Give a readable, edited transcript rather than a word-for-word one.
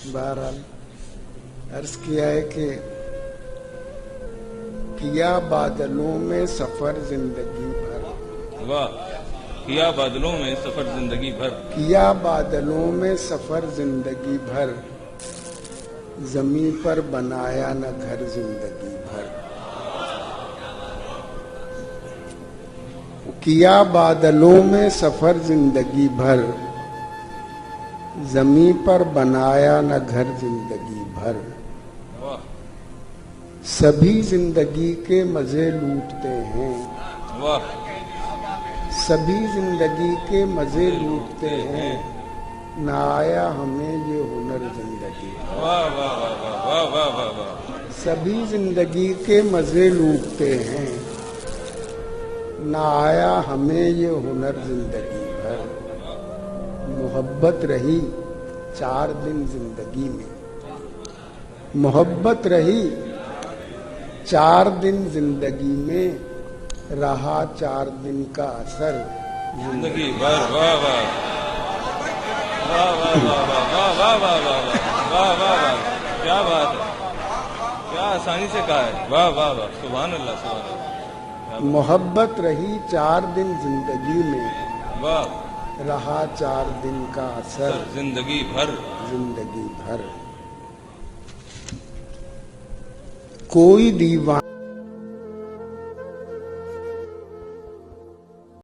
बहरहाल अर्ज किया है कि किया बादलों में सफर जिंदगी भर। वाह। किया बादलों में सफर जिंदगी भर। किया बादलों में सफर जिंदगी भर, जमी पर बनाया न घर जिंदगी भर। किया बादलों में सफर जिंदगी भर, जमी पर बनाया न घर जिंदगी भर। सभी जिंदगी के मजे लूटते हैं। वाह। सभी जिंदगी के मजे लूटते हैं, ना आया हमें ये हुनर जिंदगी। वाह वाह वाह वाह वाह वाह वाह। सभी जिंदगी के मजे लूटते हैं, ना आया हमें ये हुनर जिंदगी भर। मोहब्बत रही 4 दिन जिंदगी में, मोहब्बत रही 4 दिन जिंदगी में, रहा 4 दिन का असर जिंदगी भर। वाह वाह वाह वाह वाह वाह वाह वाह वाह वाह वाह वाह। क्या बात है, क्या आसानी से कहा है। वाह वाह वाह, सुभान अल्लाह सुभान अल्लाह। मोहब्बत रही 4 दिन जिंदगी में, वाह। रहा 4 दिन का असर जिंदगी भर। जिंदगी भर। कोई दीवाना